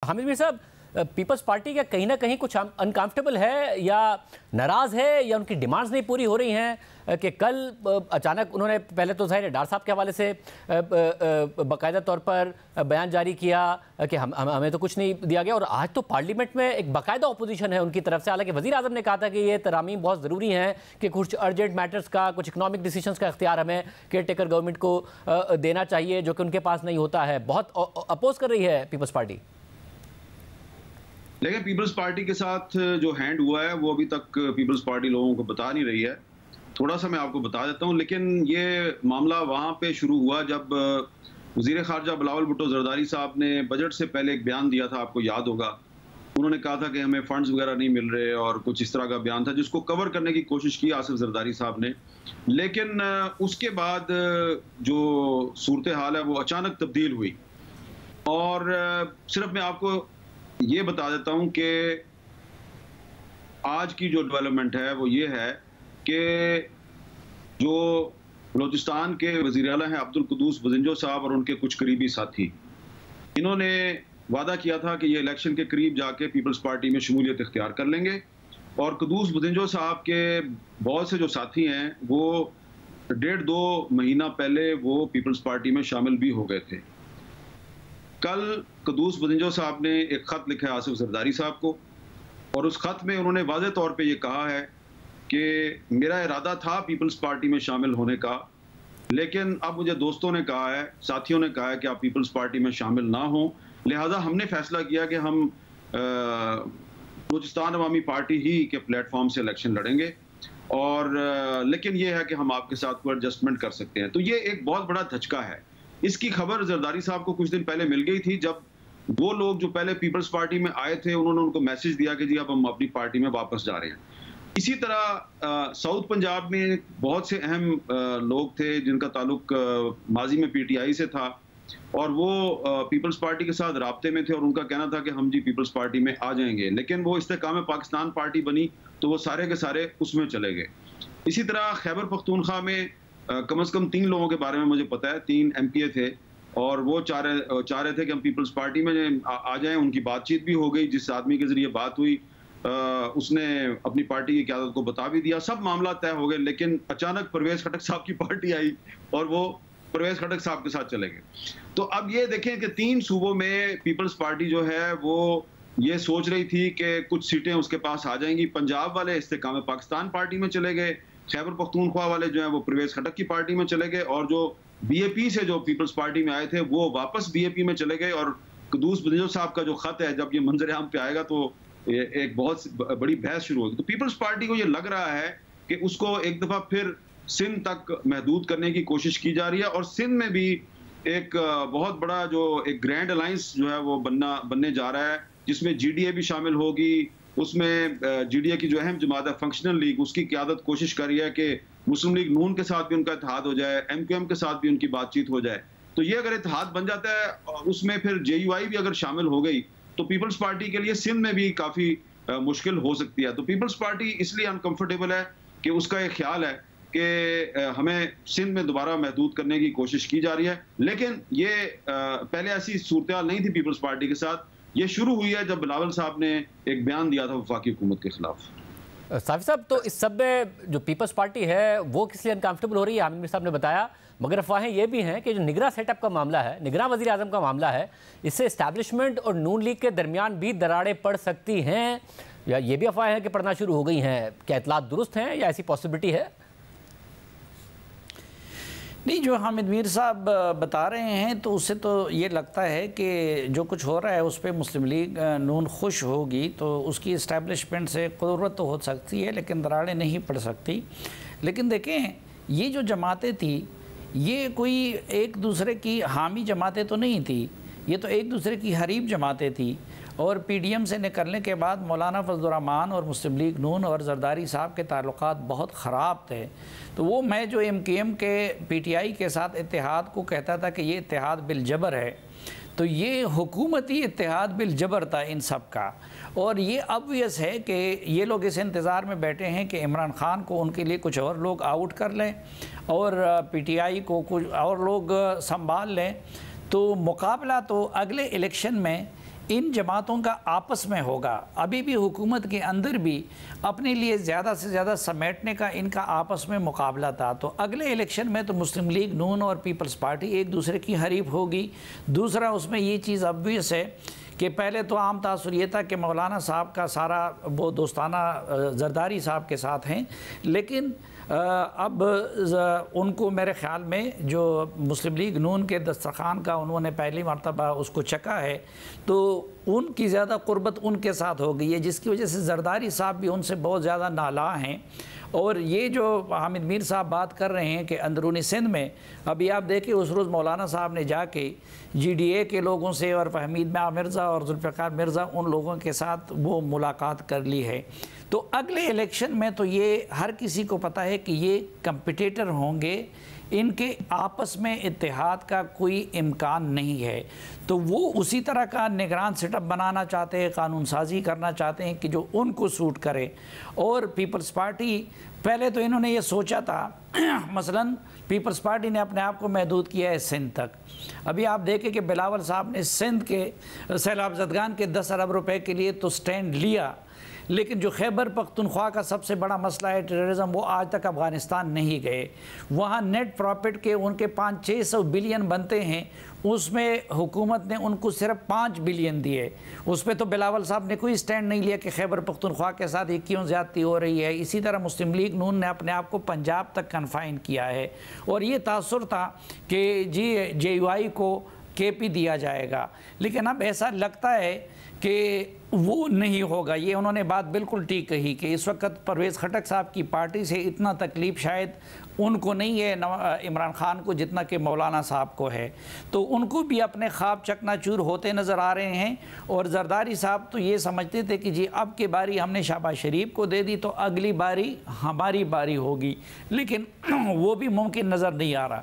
حامد میر صاحب، Peoples party کیا کہیں نہ کہیں کچھ انکمفرٹیبل ہے یا ناراض ہے یا ان کی ڈیمانڈز نہیں پوری ہو رہی ہیں کہ کل اچانک انہوں نے پہلے تو ظاہر ہے ڈار صاحب کے حوالے سے باقاعدہ طور پر بیان جاری کیا کہ ہمیں تو کچھ نہیں دیا گیا، اور آج تو پارلیمنٹ میں ایک باقاعدہ اپوزیشن ہے ان کی طرف سے، حالانکہ وزیر اعظم نے کہا تھا کہ یہ ترامیم بہت ضروری ہیں کہ کچھ ارجنٹ میٹرز کا، کچھ اکنامک ڈیسیشنز کا اختیار ہمیں کیئر ٹیکر گورنمنٹ کو دینا چاہیے جو کہ ان کے پاس نہیں ہوتا ہے. بہت اپوز کر رہی ہے پیپلز پارٹی. لیکن پیپلز پارٹی کے ساتھ جو ہینڈ ہوا ہے وہ ابھی تک پیپلز پارٹی لوگوں کو بتا نہیں رہی ہے. تھوڑا سا میں آپ کو بتا دیتا ہوں. لیکن یہ معاملہ وہاں پہ شروع ہوا جب وزیر خارجہ بلاول بھٹو زرداری صاحب نے بجٹ سے پہلے ایک بیان دیا تھا، آپ کو یاد ہوگا. انہوں نے کہا تھا کہ ہمیں فنڈز وغیرہ نہیں مل رہے اور کچھ اس طرح کا بیان تھا جس کو کور کرنے کی کوشش کی آصف زرداری صاحب نے. لیکن اس کے بعد جو صورتحال ہے وہ اچانک تبدیل ہوئی، اور صرف میں آپ کو یہ بتا دیتا ہوں کہ آج کی جو ڈیولپمنٹ ہے وہ یہ ہے کہ جو بلوچستان کے وزیر اعلیٰ ہیں عبدالقدوس بزنجو صاحب اور ان کے کچھ قریبی ساتھی، انہوں نے وعدہ کیا تھا کہ یہ الیکشن کے قریب جا کے پیپلز پارٹی میں شمولیت اختیار کر لیں گے. اور قدوس بزنجو صاحب کے بہت سے جو ساتھی ہیں وہ 1.5-2 مہینہ پہلے وہ پیپلز پارٹی میں شامل بھی ہو گئے تھے. کل قدوس بزنجو صاحب نے ایک خط لکھا ہے آصف زرداری صاحب کو، اور اس خط میں انہوں نے واضح طور پہ یہ کہا ہے کہ میرا ارادہ تھا پیپلز پارٹی میں شامل ہونے کا، لیکن اب مجھے دوستوں نے کہا ہے، ساتھیوں نے کہا ہے کہ آپ پیپلز پارٹی میں شامل نہ ہوں، لہٰذا ہم نے فیصلہ کیا کہ ہم بلوچستان عوامی پارٹی ہی کے پلیٹ فارم سے الیکشن لڑیں گے، اور لیکن یہ ہے کہ ہم آپ کے ساتھ کوئی ایڈجسٹمنٹ کر سکتے ہیں. تو یہ ایک بہت بڑا دھچکا ہے. اس کی خبر زرداری صاحب کو کچھ دن پہلے مل گئی تھی جب وہ لوگ جو پہلے پیپلز پارٹی میں آئے تھے انہوں نے ان کو میسج دیا کہ جی اب ہم اپنی پارٹی میں واپس جا رہے ہیں. اسی طرح ساؤتھ پنجاب میں بہت سے اہم لوگ تھے جن کا تعلق ماضی میں پی ٹی آئی سے تھا، اور وہ پیپلز پارٹی کے ساتھ رابطے میں تھے، اور ان کا کہنا تھا کہ ہم جی پیپلز پارٹی میں آ جائیں گے. لیکن وہ استحکام پاکستان پارٹی بنی تو وہ سارے کے سارے اس میں چلے گئے. اسی طرح خیبر پختونخوا میں کم از کم 3 لوگوں کے بارے میں مجھے پتہ ہے، 3 ایم پی اے تھے، اور وہ چاہ رہے تھے کہ ہم پیپلز پارٹی میں آ جائیں. ان کی بات چیت بھی ہو گئی، جس آدمی کے ذریعے بات ہوئی اس نے اپنی پارٹی کی قیادت کو بتا بھی دیا، سب معاملات طے ہو گئے. لیکن اچانک پرویز خٹک صاحب کی پارٹی آئی اور وہ پرویز خٹک صاحب کے ساتھ چلے گئے. تو اب یہ دیکھیں کہ 3 صوبوں میں پیپلز پارٹی جو ہے وہ یہ سوچ رہی تھی کہ کچھ سیٹیں اس کے پاس آ جائیں گی. پنجاب والے استحکام پاکستان پارٹی میں چلے گئے، خیبر پختونخوا والے جو ہیں وہ پرویز خٹک کی پارٹی میں چلے گئے، اور جو بی اے پی سے جو پیپلز پارٹی میں آئے تھے وہ واپس بی اے پی میں چلے گئے. اور قدوس بزنجو صاحب کا جو خط ہے جب یہ منظر عام پہ آئے گا تو ایک بہت بڑی بحث شروع ہوگی. تو پیپلز پارٹی کو یہ لگ رہا ہے کہ اس کو ایک دفعہ پھر سندھ تک محدود کرنے کی کوشش کی جا رہی ہے، اور سندھ میں بھی ایک بہت بڑا جو ایک گرینڈ الائنس جو ہے وہ بننے جا رہا ہے، جس میں جی ڈی اے بھی شامل ہوگی. اس میں جی ڈی اے کی جو اہم جماعت ہے فنکشنل لیگ، اس کی قیادت کوشش کر رہی ہے کہ مسلم لیگ نون کے ساتھ بھی ان کا اتحاد ہو جائے، ایم کیو ایم کے ساتھ بھی ان کی بات چیت ہو جائے. تو یہ اگر اتحاد بن جاتا ہے اور اس میں پھر جے یو آئی بھی اگر شامل ہو گئی تو پیپلز پارٹی کے لیے سندھ میں بھی کافی مشکل ہو سکتی ہے. تو پیپلز پارٹی اس لیے انکمفرٹیبل ہے کہ اس کا ایک خیال ہے کہ ہمیں سندھ میں دوبارہ محدود کرنے کی کوشش کی جا رہی ہے. لیکن یہ پہلے ایسی صورتحال نہیں تھی پیپلز پارٹی کے ساتھ. یہ شروع ہوئی ہے جب بلاول صاحب نے ایک بیان دیا تھا وفاقی حکومت کے خلاف. صافی صاحب، تو اس سب میں جو پیپلز پارٹی ہے وہ کس لیے انکمفرٹیبل ہو رہی ہے؟ حامد میر صاحب نے بتایا، مگر افواہیں یہ بھی ہیں کہ جو نگراں سیٹ اپ کا معاملہ ہے، نگراں وزیر اعظم کا معاملہ ہے، اس سے اسٹیبلشمنٹ اور نون لیگ کے درمیان بھی دراڑیں پڑ سکتی ہیں، یا یہ بھی افواہیں ہیں کہ پڑنا شروع ہو گئی ہیں. کیا اطلاعات درست ہیں یا ایسی پاسبلٹی ہے؟ نہیں، جو حامد میر صاحب بتا رہے ہیں تو اس سے تو یہ لگتا ہے کہ جو کچھ ہو رہا ہے اس پہ مسلم لیگ نون خوش ہوگی تو اس کی اسٹیبلشمنٹ سے قدرت تو ہو سکتی ہے لیکن دراڑیں نہیں پڑ سکتی. لیکن دیکھیں، یہ جو جماعتیں تھیں یہ کوئی ایک دوسرے کی حامی جماعتیں تو نہیں تھیں، یہ تو ایک دوسرے کی حریف جماعتیں تھیں. اور پی ڈی ایم سے نکلنے کے بعد مولانا فضل الرحمان اور مسلم لیگ نون اور زرداری صاحب کے تعلقات بہت خراب تھے. تو وہ میں جو ایم کیو ایم کے پی ٹی آئی کے ساتھ اتحاد کو کہتا تھا کہ یہ اتحاد بالجبر ہے، تو یہ حکومتی اتحاد بالجبر تھا ان سب کا. اور یہ obvious ہے کہ یہ لوگ اس انتظار میں بیٹھے ہیں کہ عمران خان کو ان کے لیے کچھ اور لوگ آؤٹ کر لیں اور پی ٹی آئی کو کچھ اور لوگ سنبھال لیں. تو مقابلہ تو اگلے الیکشن میں ان جماعتوں کا آپس میں ہوگا. ابھی بھی حکومت کے اندر بھی اپنے لیے زیادہ سے زیادہ سمیٹنے کا ان کا آپس میں مقابلہ تھا. تو اگلے الیکشن میں تو مسلم لیگ نون اور پیپلز پارٹی ایک دوسرے کی حریف ہوگی. دوسرا اس میں یہ چیز obvious ہے کہ پہلے تو عام تاثر یہ تھا کہ مولانا صاحب کا سارا وہ دوستانہ زرداری صاحب کے ساتھ ہیں، لیکن اب ان کو میرے خیال میں جو مسلم لیگ نون کے دسترخوان کا انہوں نے پہلی مرتبہ اس کو چکا ہے تو ان کی زیادہ قربت ان کے ساتھ ہو گئی ہے، جس کی وجہ سے زرداری صاحب بھی ان سے بہت زیادہ نالاں ہیں. اور یہ جو حامد میر صاحب بات کر رہے ہیں کہ اندرونی سندھ میں، ابھی آپ دیکھیں اس روز مولانا صاحب نے جا کے جی ڈی اے کے لوگوں سے اور حمید مرزا اور ذوالفقار مرزا ان لوگوں کے ساتھ وہ ملاقات کر لی ہے. تو اگلے الیکشن میں تو یہ ہر کسی کو پتہ ہے کہ یہ کمپٹیٹر ہوں گے، ان کے آپس میں اتحاد کا کوئی امکان نہیں ہے. تو وہ اسی طرح کا نگران سیٹ اپ بنانا چاہتے ہیں، قانون سازی کرنا چاہتے ہیں کہ جو ان کو سوٹ کرے. اور پیپلز پارٹی پہلے تو انہوں نے یہ سوچا تھا، مثلا پیپلز پارٹی نے اپنے آپ کو محدود کیا ہے سندھ تک. ابھی آپ دیکھیں کہ بلاول صاحب نے سندھ کے سیلاب زدگان کے 10 ارب روپے کے لیے تو سٹینڈ لیا، لیکن جو خیبر پختونخوا کا سب سے بڑا مسئلہ ہے ٹیررزم، وہ آج تک افغانستان نہیں گئے. وہاں نیٹ پروفٹ کے ان کے 500-600 بلین بنتے ہیں، اس میں حکومت نے ان کو صرف 5 بلین دیے. اس پہ تو بلاول صاحب نے کوئی سٹینڈ نہیں لیا کہ خیبر پختونخوا کے ساتھ یہ کیوں زیادتی ہو رہی ہے. اسی طرح مسلم لیگ نون نے اپنے آپ کو پنجاب تک کنفائن کیا ہے، اور یہ تاثر تھا کہ جی جے یو آئی کو کے پی دیا جائے گا، لیکن اب ایسا لگتا ہے کہ وہ نہیں ہوگا. یہ انہوں نے بات بالکل ٹھیک کہی کہ اس وقت پرویز خٹک صاحب کی پارٹی سے اتنا تکلیف شاید ان کو نہیں ہے عمران خان کو جتنا کہ مولانا صاحب کو ہے. تو ان کو بھی اپنے خواب چکنا چور ہوتے نظر آ رہے ہیں. اور زرداری صاحب تو یہ سمجھتے تھے کہ جی اب کی باری ہم نے شہباز شریف کو دے دی تو اگلی باری ہماری باری ہوگی، لیکن وہ بھی ممکن نظر نہیں آ رہا.